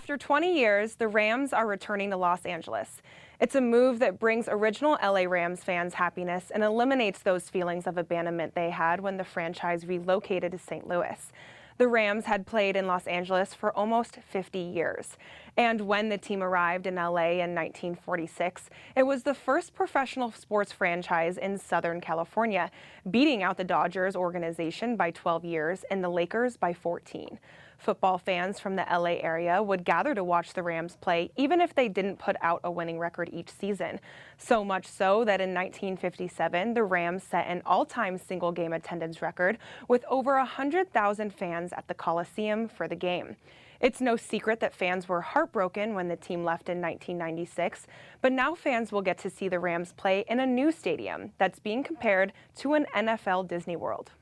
After 20 years, the Rams are returning to Los Angeles. It's a move that brings original LA Rams fans happiness and eliminates those feelings of abandonment they had when the franchise relocated to St. Louis. The Rams had played in Los Angeles for almost 50 years. And when the team arrived in LA in 1946, it was the first professional sports franchise in Southern California, beating out the Dodgers organization by 12 years and the Lakers by 14. Football fans from the LA area would gather to watch the Rams play, even if they didn't put out a winning record each season. So much so that in 1957, the Rams set an all-time single-game attendance record with over 100,000 fans at the Coliseum for the game. It's no secret that fans were heartbroken when the team left in 1996, but now fans will get to see the Rams play in a new stadium that's being compared to an NFL Disney World.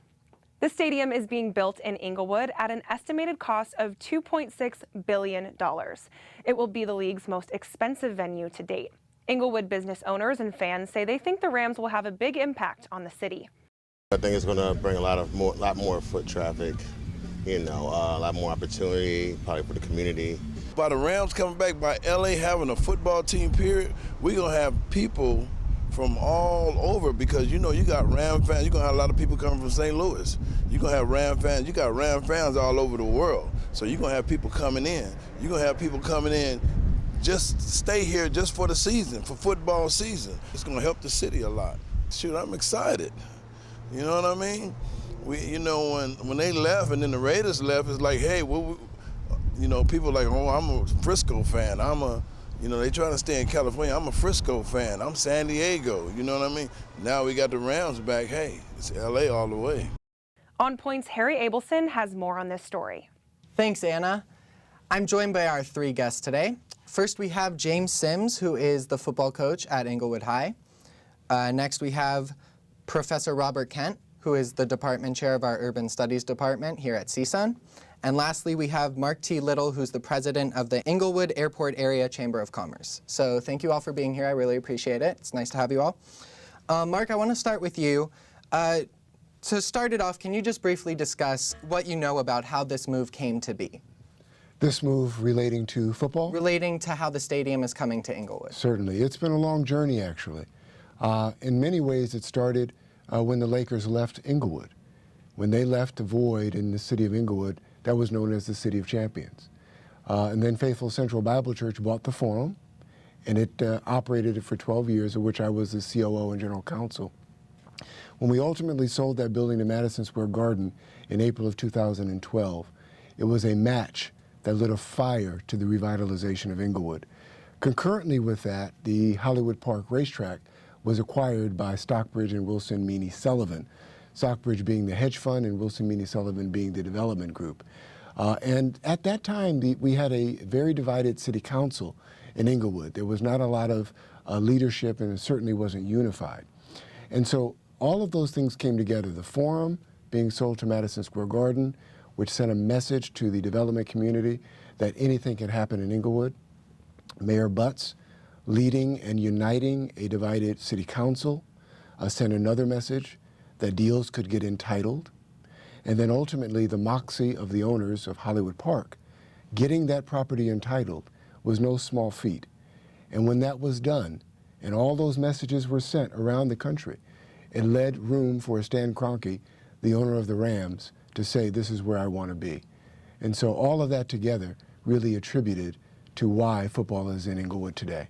The stadium is being built in Inglewood at an estimated cost of $2.6 billion. It will be the league's most expensive venue to date. Inglewood business owners and fans say they think the Rams will have a big impact on the city. I think it's going to bring a lot more foot traffic, a lot more opportunity probably for the community. By the Rams coming back, by LA having a football team, period, we're going to have people from all over, because you got Ram fans. You're going to have a lot of people coming from St. Louis. You're going to have Ram fans. You got Ram fans all over the world. So you're going to have people coming in. You're going to have people coming in just stay here just for the season, for football season. It's going to help the city a lot. Shoot, I'm excited. You know what I mean? When they left and then the Raiders left, it's like, hey, people like, oh, I'm a Frisco fan. They trying to stay in California. I'm a Frisco fan. I'm San Diego. You know what I mean? Now we got the Rams back. Hey, it's LA all the way. On Point's Harry Abelson has more on this story. Thanks, Anna. I'm joined by our three guests today. First, we have James Sims, who is the football coach at Inglewood High. Next, we have Professor Robert Kent, who is the department chair of our Urban Studies Department here at CSUN. And lastly, we have Marc T. Little, who's the president of the Inglewood Airport Area Chamber of Commerce. So thank you all for being here. I really appreciate it. It's nice to have you all. Marc, I want to start with you. To start it off, can you just briefly discuss what you know about how this move came to be? This move relating to football? Relating to how the stadium is coming to Inglewood. Certainly. It's been a long journey, actually. In many ways, it started when the Lakers left Inglewood. When they left the void in the city of Inglewood, that was known as the City of Champions. And then Faithful Central Bible Church bought the Forum, and it operated it for 12 years, of which I was the COO and General Counsel. When we ultimately sold that building to Madison Square Garden in April of 2012, it was a match that lit a fire to the revitalization of Inglewood. Concurrently with that, the Hollywood Park racetrack was acquired by Stockbridge and Wilson Meany Sullivan, Stockbridge being the hedge fund and Wilson Meany Sullivan being the development group. And at that time, we had a very divided city council in Inglewood. There was not a lot of leadership, and it certainly wasn't unified. And so all of those things came together. The Forum being sold to Madison Square Garden, which sent a message to the development community that anything can happen in Inglewood. Mayor Butts leading and uniting a divided city council sent another message that deals could get entitled. And then ultimately the moxie of the owners of Hollywood Park getting that property entitled was no small feat. And when that was done and all those messages were sent around the country, it led room for Stan Kroenke, the owner of the Rams, to say, this is where I want to be. And so all of that together really attributed to why football is in Inglewood today.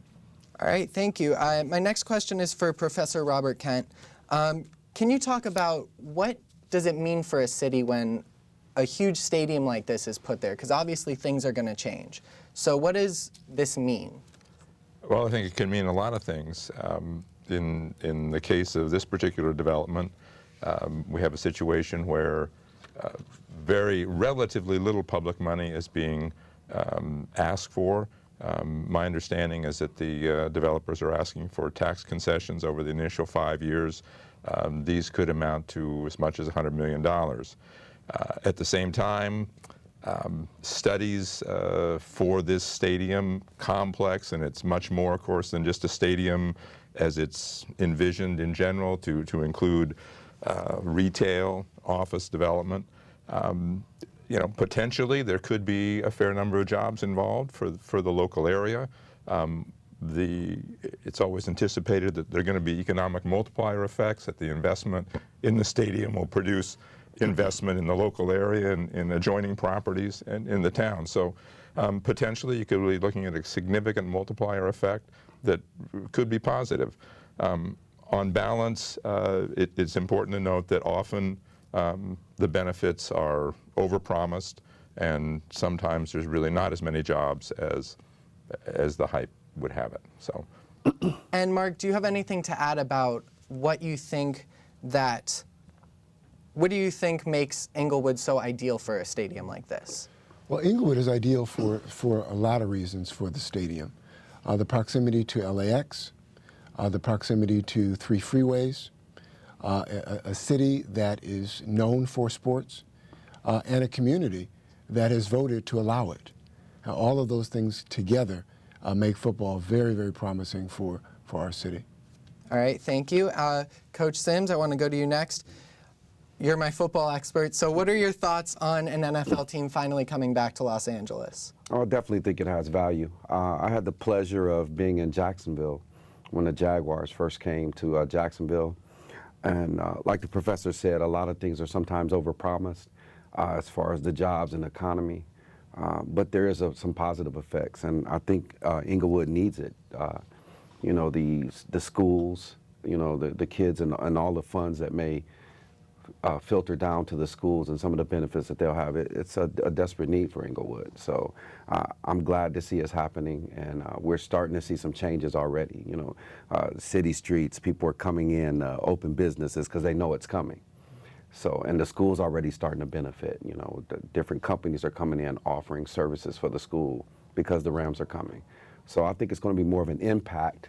All right, thank you. My next question is for Professor Robert Kent. Can you talk about what does it mean for a city when a huge stadium like this is put there? Because obviously things are going to change. So what does this mean? Well, I think it can mean a lot of things. In the case of this particular development, we have a situation where very relatively little public money is being asked for. My understanding is that the developers are asking for tax concessions over the initial 5 years. These could amount to as much as $100 million. At the same time, studies for this stadium complex, and it's much more, of course, than just a stadium as it's envisioned in general to include retail, office development. you know, potentially there could be a fair number of jobs involved for the local area. It's always anticipated that there are going to be economic multiplier effects, that the investment in the stadium will produce investment in the local area and in adjoining properties and in the town. So potentially you could be looking at a significant multiplier effect that could be positive. On balance, it's important to note that often the benefits are overpromised, and sometimes there's really not as many jobs as the hype would have it. So. And Mark, do you have anything to add about what do you think makes Inglewood so ideal for a stadium like this? Well, Inglewood is ideal for a lot of reasons for the stadium. The proximity to LAX, the proximity to 3 freeways, a city that is known for sports, and a community that has voted to allow it. All of those things together make football very, very promising for our city. All right, thank you. Coach Sims, I want to go to you next. You're my football expert, so what are your thoughts on an NFL team finally coming back to Los Angeles? I definitely think it has value. I had the pleasure of being in Jacksonville when the Jaguars first came to Jacksonville. And like the professor said, a lot of things are sometimes overpromised as far as the jobs and economy. But there is some positive effects, and I think Inglewood needs it. You know, the schools, you know, the kids and all the funds that may filter down to the schools and some of the benefits that they'll have. It's a desperate need for Inglewood. So I'm glad to see it's happening, and we're starting to see some changes already. You know, city streets, people are coming in, open businesses because they know it's coming. So, and the school's already starting to benefit. You know, the different companies are coming in offering services for the school because the Rams are coming. So I think it's going to be more of an impact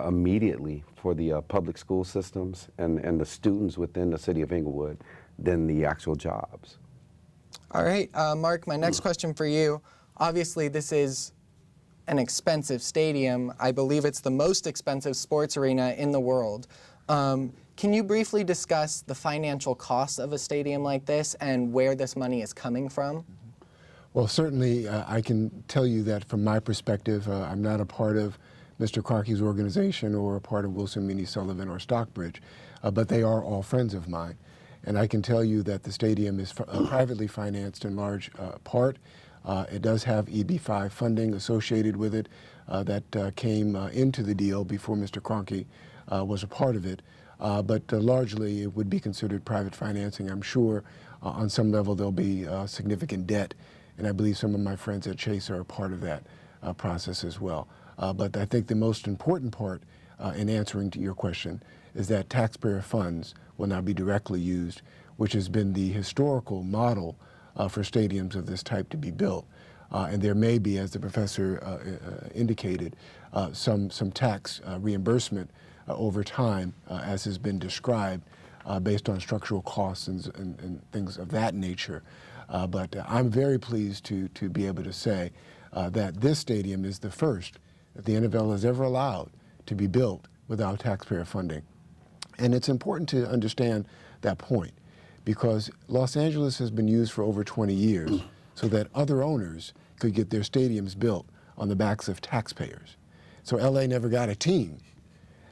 immediately for the public school systems and the students within the city of Inglewood than the actual jobs. All right, Mark, my next question for you. Obviously, this is an expensive stadium. I believe it's the most expensive sports arena in the world. Can you briefly discuss the financial costs of a stadium like this and where this money is coming from? Well, certainly I can tell you that from my perspective, I'm not a part of Mr. Clarkey's organization or a part of Wilson Meany Sullivan or Stockbridge, but they are all friends of mine. And I can tell you that the stadium is privately financed in large part. It does have EB-5 funding associated with it that came into the deal before Mr. Kroenke was a part of it. But largely it would be considered private financing. I'm sure on some level there'll be significant debt, and I believe some of my friends at Chase are a part of that process as well. But I think the most important part in answering to your question is that taxpayer funds will now be directly used, which has been the historical model for stadiums of this type to be built. And there may be, as the professor indicated, some tax reimbursement over time, as has been described, based on structural costs and things of that nature. But I'm very pleased to be able to say that this stadium is the first that the NFL has ever allowed to be built without taxpayer funding. And it's important to understand that point, because Los Angeles has been used for over 20 years so that other owners could get their stadiums built on the backs of taxpayers. So LA never got a team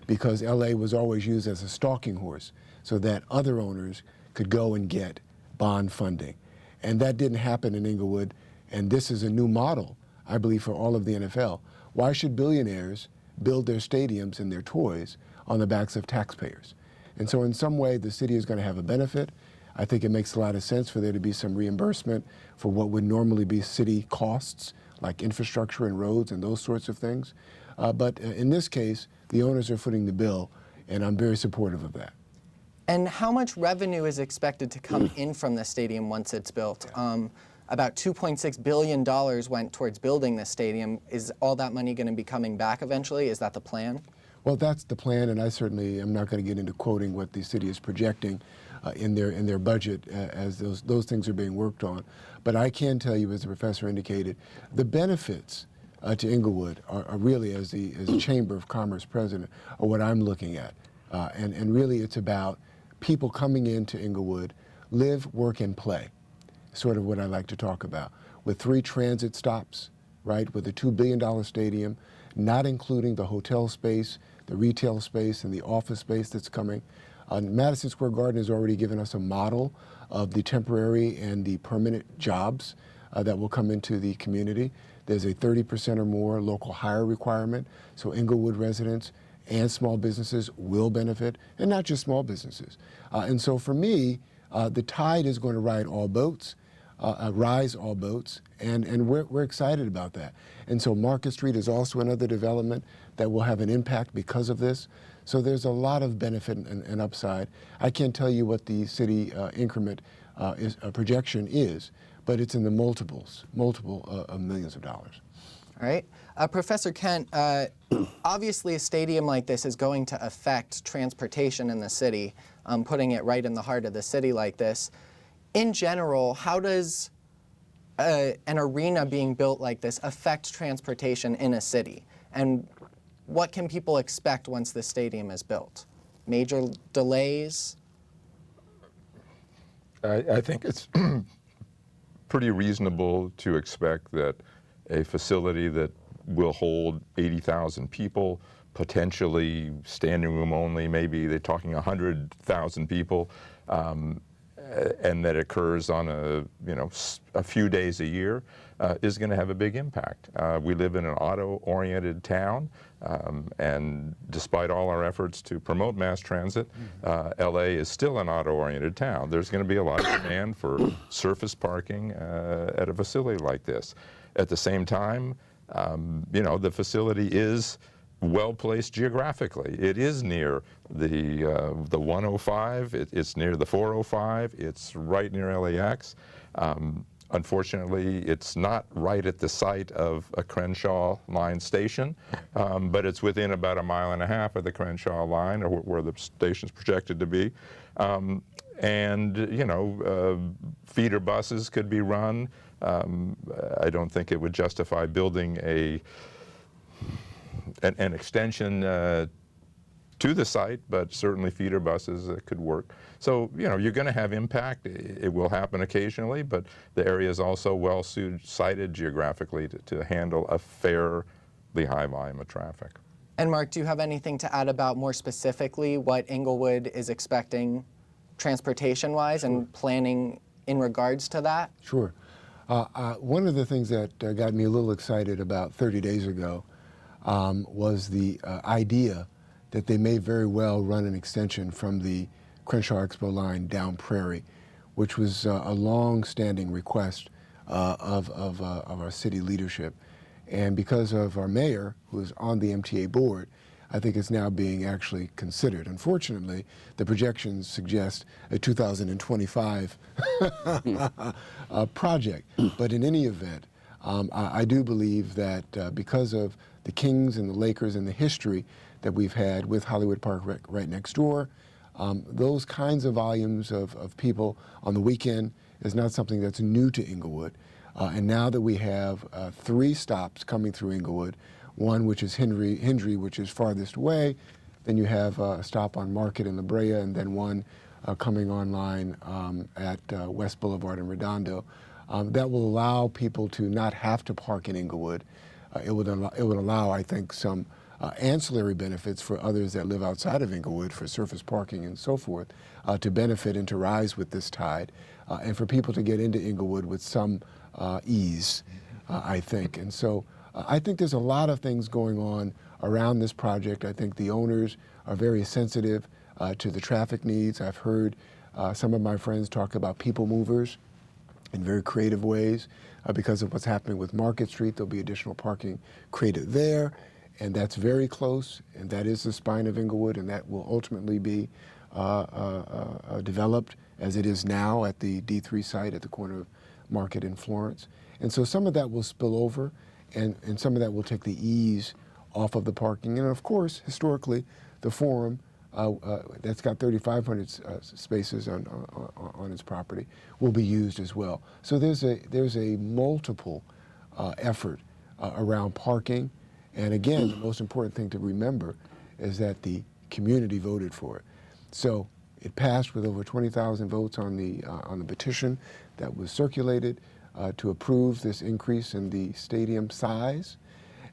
because LA was always used as a stalking horse so that other owners could go and get bond funding. And that didn't happen in Inglewood, and this is a new model, I believe, for all of the NFL. Why should billionaires build their stadiums and their toys on the backs of taxpayers? And so in some way, the city is going to have a benefit. I think it makes a lot of sense for there to be some reimbursement for what would normally be city costs, like infrastructure and roads and those sorts of things. But in this case, the owners are footing the bill, and I'm very supportive of that. And how much revenue is expected to come in from the stadium once it's built? About $2.6 billion went towards building this stadium. Is all that money going to be coming back eventually? Is that the plan? Well, that's the plan, and I certainly am not going to get into quoting what the city is projecting in their budget as those things are being worked on. But I can tell you, as the professor indicated, the benefits to Inglewood are really, as a Chamber of Commerce president, are what I'm looking at. And really it's about people coming into Inglewood, live, work, and play. sort of what I like to talk about. With 3 transit stops, right, with a $2 billion stadium, not including the hotel space, the retail space, and the office space that's coming. Madison Square Garden has already given us a model of the temporary and the permanent jobs that will come into the community. There's a 30% or more local hire requirement, so Inglewood residents and small businesses will benefit, and not just small businesses. And so for me, the tide is going to rise all boats, and we're excited about that. And so Market Street is also another development that will have an impact because of this. So there's a lot of benefit and upside. I can't tell you what the city increment projection is, but it's in the multiple of millions of dollars. All right. Professor Kent, obviously a stadium like this is going to affect transportation in the city, putting it right in the heart of the city like this. In general, how does an arena being built like this affect transportation in a city? And what can people expect once the stadium is built? Major delays? I think it's pretty reasonable to expect that a facility that will hold 80,000 people, potentially standing room only, maybe they're talking 100,000 people, and that occurs on a few days a year, is going to have a big impact. We live in an auto-oriented town, and despite all our efforts to promote mass transit, LA is still an auto-oriented town. There's going to be a lot of demand for surface parking at a facility like this. At the same time, the facility is well placed geographically. It is near the 105. It's near the 405. It's right near LAX. Unfortunately, it's not right at the site of a Crenshaw line station, but it's within about 1.5 miles of the Crenshaw line, or where the station's projected to be. Feeder buses could be run. I don't think it would justify building an extension to the site, but certainly feeder buses could work. So, you're going to have impact. It will happen occasionally, but the area is also well sited geographically to handle a fairly high volume of traffic. And Mark, do you have anything to add about more specifically what Inglewood is expecting transportation-wise and planning in regards to that? Sure. One of the things that got me a little excited about 30 days ago was the idea that they may very well run an extension from the Crenshaw Expo line down Prairie, which was a long-standing request of our city leadership. And because of our mayor, who is on the MTA board, I think it's now being actually considered. Unfortunately, the projections suggest a 2025 project. But in any event, I do believe that because of the Kings and the Lakers and the history that we've had with Hollywood Park right next door, those kinds of volumes of people on the weekend is not something that's new to Inglewood. And now that we have 3 stops coming through Inglewood, one which is Hendry, which is farthest away, then you have a stop on Market in La Brea, and then one coming online at West Boulevard in Redondo. That will allow people to not have to park in Inglewood. It would allow, I think, some ancillary benefits for others that live outside of Inglewood, for surface parking and so forth, to benefit and to rise with this tide, and for people to get into Inglewood with some ease, I think. And so I think there's a lot of things going on around this project. I think the owners are very sensitive to the traffic needs. I've heard some of my friends talk about people movers in very creative ways. Because of what's happening with Market Street, there'll be additional parking created there, and that's very close, and that is the spine of Inglewood, and that will ultimately be developed as it is now at the D3 site at the corner of Market in Florence. And so some of that will spill over, and some of that will take the ease off of the parking. And of course, historically, the Forum, that's got 3,500 spaces on its property, will be used as well. So there's a multiple effort around parking. And again, the most important thing to remember is that the community voted for it. So It passed with over 20,000 votes on the petition that was circulated to approve this increase in the stadium size.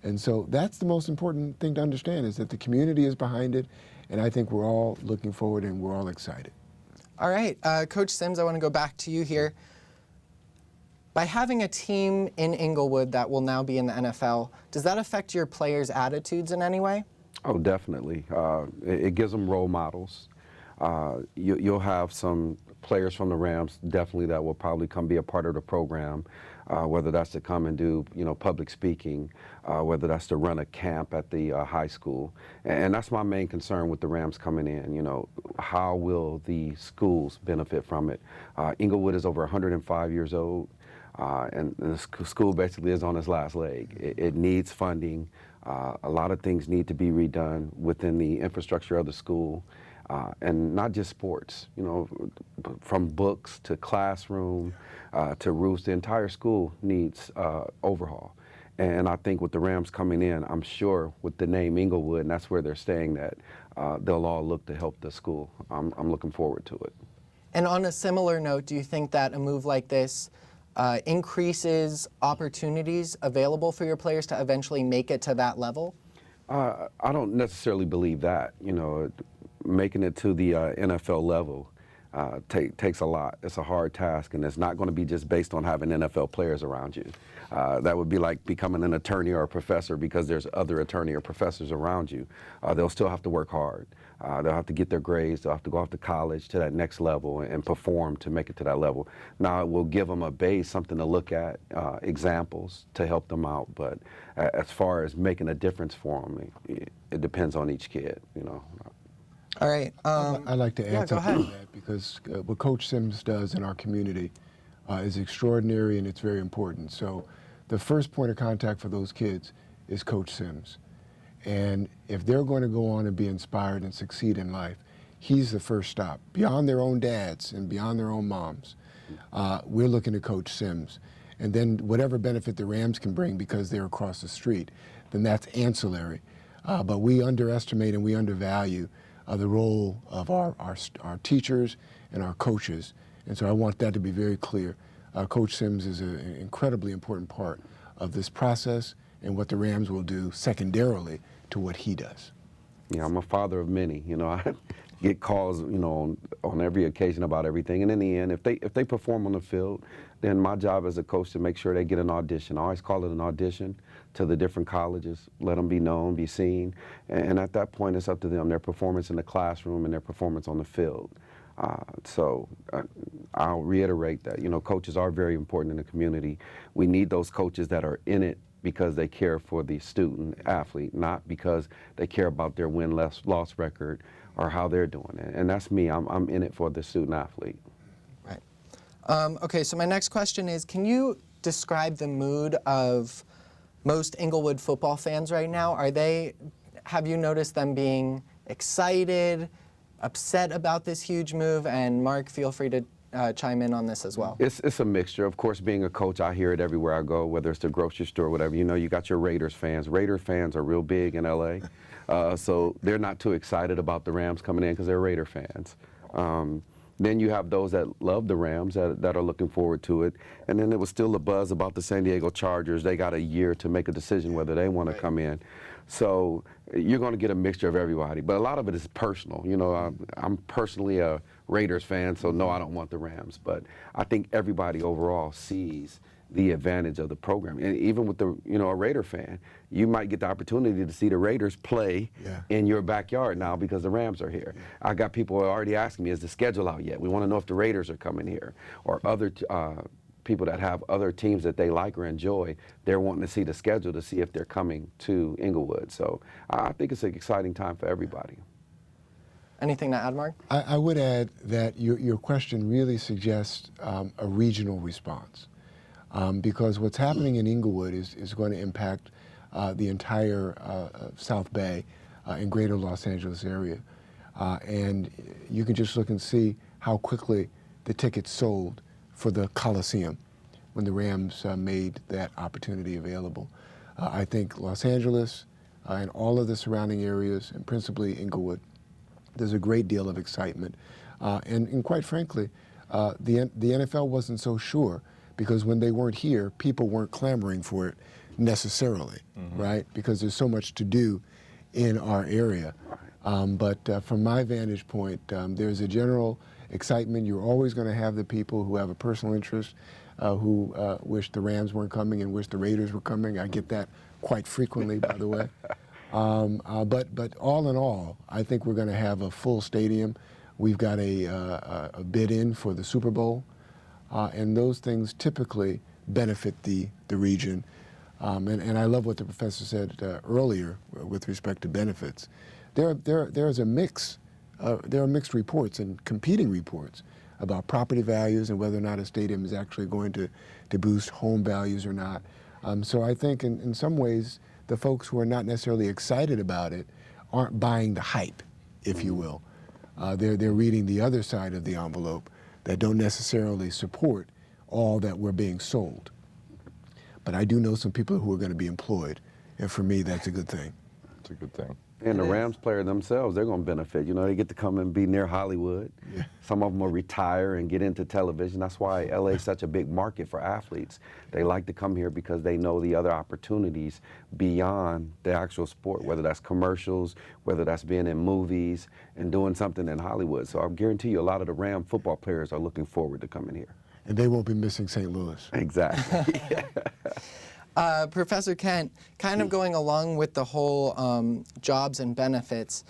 And so that's the most important thing to understand, is that the community is behind it, and I think we're all looking forward and we're all excited. All right, Coach Sims, I want to go back to you here. By having a team in Inglewood that will now be in the NFL, does that affect your players' attitudes in any way? Oh, definitely. It gives them role models. You'll have some players from the Rams, definitely, that will probably come be a part of the program, whether that's to come and do, public speaking, whether that's to run a camp at the high school. And that's my main concern with the Rams coming in. How will the schools benefit from it? Inglewood is over 105 years old, and the school basically is on its last leg. It needs funding. A lot of things need to be redone within the infrastructure of the school. And not just sports, from books to classroom to roofs, the entire school needs overhaul. And I think with the Rams coming in, I'm sure with the name Inglewood, and that's where they're staying, that they'll all look to help the school. I'm looking forward to it. And on a similar note, do you think that a move like this increases opportunities available for your players to eventually make it to that level? I don't necessarily believe that. Making it to the NFL level takes a lot. It's a hard task, and it's not going to be just based on having NFL players around you. That would be like becoming an attorney or a professor because there's other attorney or professors around you. They'll still have to work hard. They'll have to get their grades. They'll have to go off to college to that next level and perform to make it to that level. Now, it will give them a base, something to look at, examples to help them out. But as far as making a difference for them, it depends on each kid, All right. I'd like to add go something ahead. to that, because what Coach Sims does in our community is extraordinary, and it's very important. So the first point of contact for those kids is Coach Sims. And if they're going to go on and be inspired and succeed in life, he's the first stop. Beyond their own dads and beyond their own moms, we're looking at Coach Sims. And then whatever benefit the Rams can bring because they're across the street, then that's ancillary. But we underestimate and we undervalue the role of our teachers and our coaches. And so I want that to be very clear. Coach Sims is an incredibly important part of this process and what the Rams will do secondarily to what he does. Yeah, I'm a father of many. I get calls, on every occasion about everything. And in the end, if they perform on the field, then my job as a coach to make sure they get an audition. I always call it an audition to the different colleges, let them be known, be seen. And at that point, it's up to them, their performance in the classroom and their performance on the field. So I'll reiterate that, coaches are very important in the community. We need those coaches that are in it because they care for the student athlete, not because they care about their win-loss record or how they're doing it. And that's me. I'm in it for the student athlete. Right. Okay, so my next question is, can you describe the mood of most Inglewood football fans right now? Have you noticed them being excited, upset about this huge move? And Mark, feel free to chime in on this as well. It's a mixture. Of course, being a coach, I hear it everywhere I go, whether it's the grocery store or whatever. You got your Raiders fans. Raider fans are real big in LA. So they're not too excited about the Rams coming in because they're Raider fans. Then you have those that love the Rams that are looking forward to it. And then there was still a buzz about the San Diego Chargers. They got a year to make a decision whether they want to come in. So you're going to get a mixture of everybody. But a lot of it is personal. I'm personally a Raiders fan, so no, I don't want the Rams. But I think everybody overall sees the advantage of the program. And even with a Raider fan, you might get the opportunity to see the Raiders play in your backyard now because the Rams are here. I got people already asking me, is the schedule out yet? We want to know if the Raiders are coming here. Or other people that have other teams that they like or enjoy, they're wanting to see the schedule to see if they're coming to Inglewood. So I think it's an exciting time for everybody. Anything to add, Mark? I would add that your question really suggests a regional response. Because what's happening in Inglewood is going to impact the entire South Bay and greater Los Angeles area. And you can just look and see how quickly the tickets sold for the Coliseum when the Rams made that opportunity available. I think Los Angeles and all of the surrounding areas, and principally Inglewood, there's a great deal of excitement And quite frankly, the NFL wasn't so sure, because when they weren't here, people weren't clamoring for it necessarily, right? Because there's so much to do in our area. But from my vantage point, there's a general excitement. You're always going to have the people who have a personal interest, who wish the Rams weren't coming and wish the Raiders were coming. I get that quite frequently, by the way. But all in all, I think we're going to have a full stadium. We've got a bid in for the Super Bowl, and those things typically benefit the region. And I love what the professor said earlier with respect to benefits. There's a mix. There are mixed reports and competing reports about property values and whether or not a stadium is actually going to boost home values or not. So I think in some ways, the folks who are not necessarily excited about it aren't buying the hype, if you will. They're reading the other side of the envelope that don't necessarily support all that we're being sold. But I do know some people who are going to be employed, and for me, that's a good thing. It's a good thing. And the Rams player themselves, they're going to benefit. You know, they get to come and be near Hollywood. Yeah. Some of them will retire and get into television. That's why LA is such a big market for athletes. They like to come here because they know the other opportunities beyond the actual sport, whether that's commercials, whether that's being in movies and doing something in Hollywood. So I guarantee you a lot of the Ram football players are looking forward to coming here. And they won't be missing St. Louis. Exactly. Professor Kent, kind of going along with the whole jobs and benefits,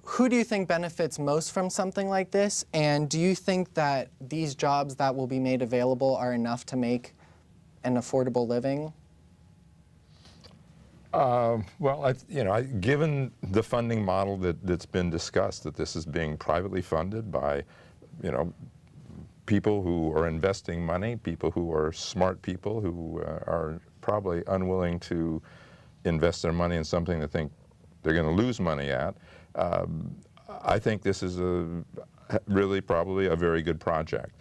who do you think benefits most from something like this? And do you think that these jobs that will be made available are enough to make an affordable living? Well, given the funding model that's been discussed, that this is being privately funded by, people who are investing money, people who are smart people who are probably unwilling to invest their money in something they think they're going to lose money at. I think this is really probably a very good project.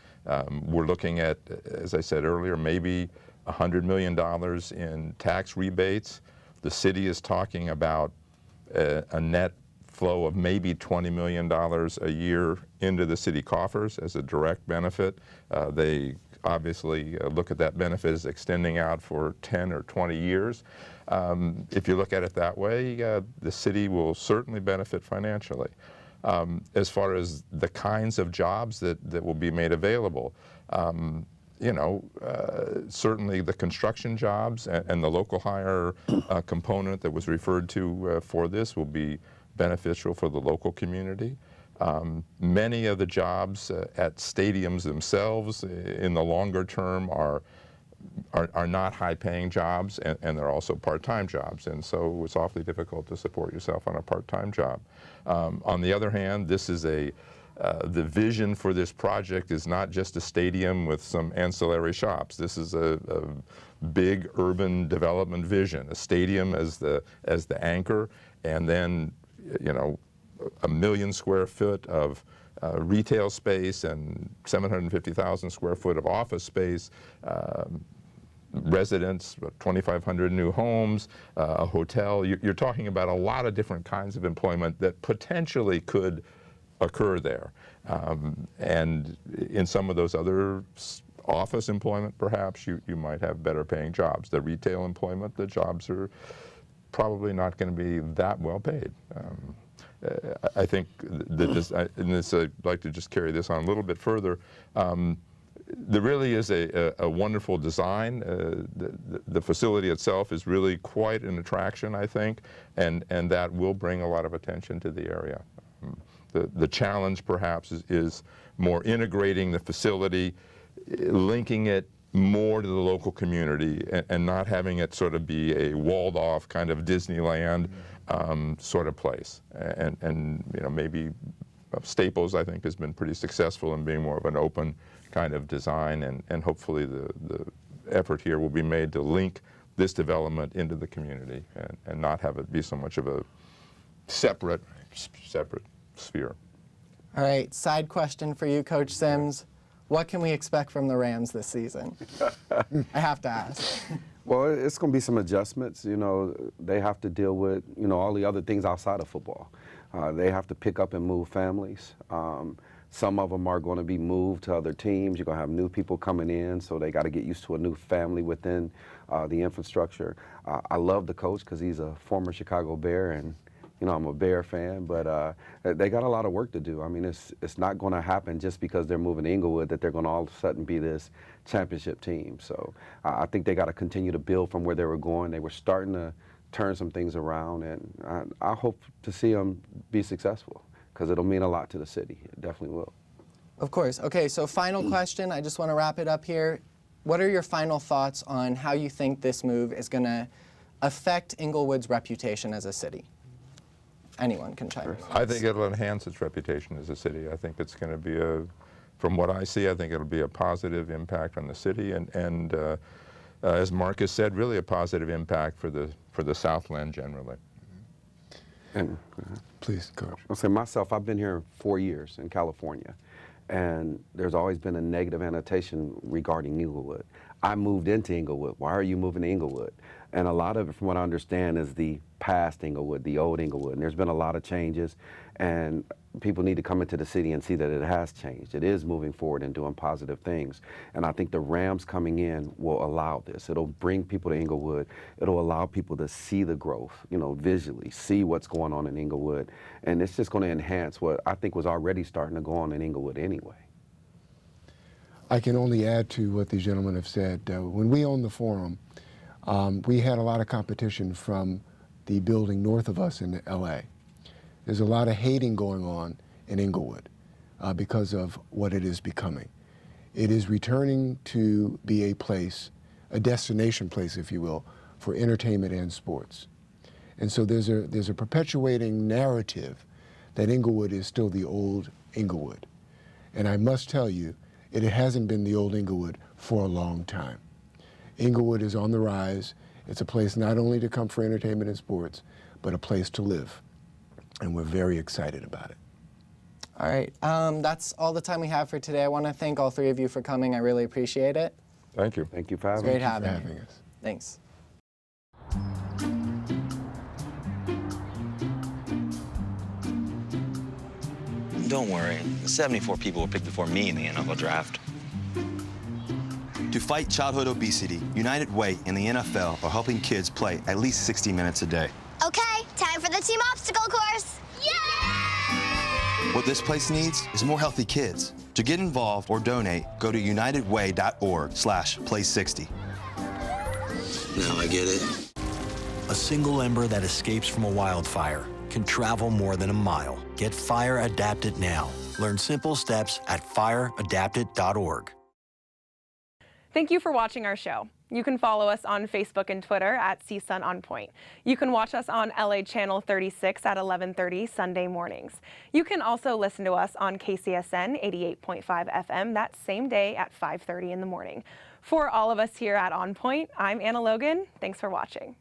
We're looking at, as I said earlier, maybe $100 million in tax rebates. The city is talking about a net flow of maybe $20 million a year into the city coffers as a direct benefit. They obviously look at that benefit as extending out for 10 or 20 years. If you look at it that way, the city will certainly benefit financially. As far as the kinds of jobs that will be made available, certainly the construction jobs and the local hire component that was referred to for this will be beneficial for the local community. Many of the jobs at stadiums themselves in the longer term are not high-paying jobs, and they're also part-time jobs, and so it's awfully difficult to support yourself on a part-time job. On the other hand, this is the vision for this project is not just a stadium with some ancillary shops. This is a big urban development vision, a stadium as the anchor, and then 1 million square foot of retail space and 750,000 square foot of office space, residents, 2,500 new homes, a hotel. You're talking about a lot of different kinds of employment that potentially could occur there. And in some of those other office employment, perhaps, you might have better paying jobs. The retail employment, the jobs are probably not going to be that well paid. I think that I'd like to just carry this on a little bit further. There really is a wonderful design. The facility itself is really quite an attraction, I think, and that will bring a lot of attention to the area. The challenge, perhaps, is more integrating the facility, linking it more to the local community, and not having it sort of be a walled-off kind of Disneyland sort of place. And maybe Staples, I think, has been pretty successful in being more of an open kind of design, and hopefully the effort here will be made to link this development into the community and not have it be so much of a separate sphere. All right, side question for you, Coach Sims. What can we expect from the Rams this season? I have to ask. Well, it's going to be some adjustments. They have to deal with, all the other things outside of football. They have to pick up and move families. Some of them are going to be moved to other teams. You're going to have new people coming in, so they got to get used to a new family within the infrastructure. I love the coach because he's a former Chicago Bear, and you know I'm a Bear fan. But they got a lot of work to do. I mean, it's not going to happen just because they're moving to Inglewood that they're going to all of a sudden be this championship team. So I think they got to continue to build from where they were going. They were starting to turn some things around, and I hope to see them be successful, because it'll mean a lot to the city. It definitely will. Of course. Okay, so final question. I just want to wrap it up here. What are your final thoughts on how you think this move is going to affect Inglewood's reputation as a city? Anyone can chime in. I think it'll enhance its reputation as a city. I think it's going to be from what I see, I think it'll be a positive impact on the city, and as Marc has said, really a positive impact for the Southland generally. And Please, Coach. I'll say myself, I've been here 4 years in California, and there's always been a negative annotation regarding Inglewood. I moved into Inglewood. Why are you moving to Inglewood? And a lot of it, from what I understand, is the past Inglewood, the old Inglewood. And there's been a lot of changes, and people need to come into the city and see that it has changed. It is moving forward and doing positive things. And I think the Rams coming in will allow this. It'll bring people to Inglewood. It'll allow people to see the growth, you know, visually, see what's going on in Inglewood. And it's just going to enhance what I think was already starting to go on in Inglewood anyway. I can only add to what these gentlemen have said. When we owned the Forum, we had a lot of competition from the building north of us in LA. There's a lot of hating going on in Inglewood because of what it is becoming. It is returning to be a place, a destination place, if you will, for entertainment and sports. And so there's a perpetuating narrative that Inglewood is still the old Inglewood. And I must tell you, it hasn't been the old Inglewood for a long time. Inglewood is on the rise. It's a place not only to come for entertainment and sports, but a place to live. And we're very excited about it. All right, that's all the time we have for today. I want to thank all three of you for coming. I really appreciate it. Thank you. Thank you for having It's me. great having you. having us. Thanks. Don't worry, 74 people were picked before me in the NFL draft. To fight childhood obesity, United Way and the NFL are helping kids play at least 60 minutes a day. Okay, time for the team obstacle course. Yay! What this place needs is more healthy kids. To get involved or donate, go to unitedway.org/play60. Now I get it. A single ember that escapes from a wildfire can travel more than a mile. Get Fire Adapted now. Learn simple steps at fireadapted.org. Thank you for watching our show. You can follow us on Facebook and Twitter at CSUN On Point. You can watch us on LA Channel 36 at 11:30 Sunday mornings. You can also listen to us on KCSN 88.5 FM that same day at 5:30 in the morning. For all of us here at On Point, I'm Anna Logan. Thanks for watching.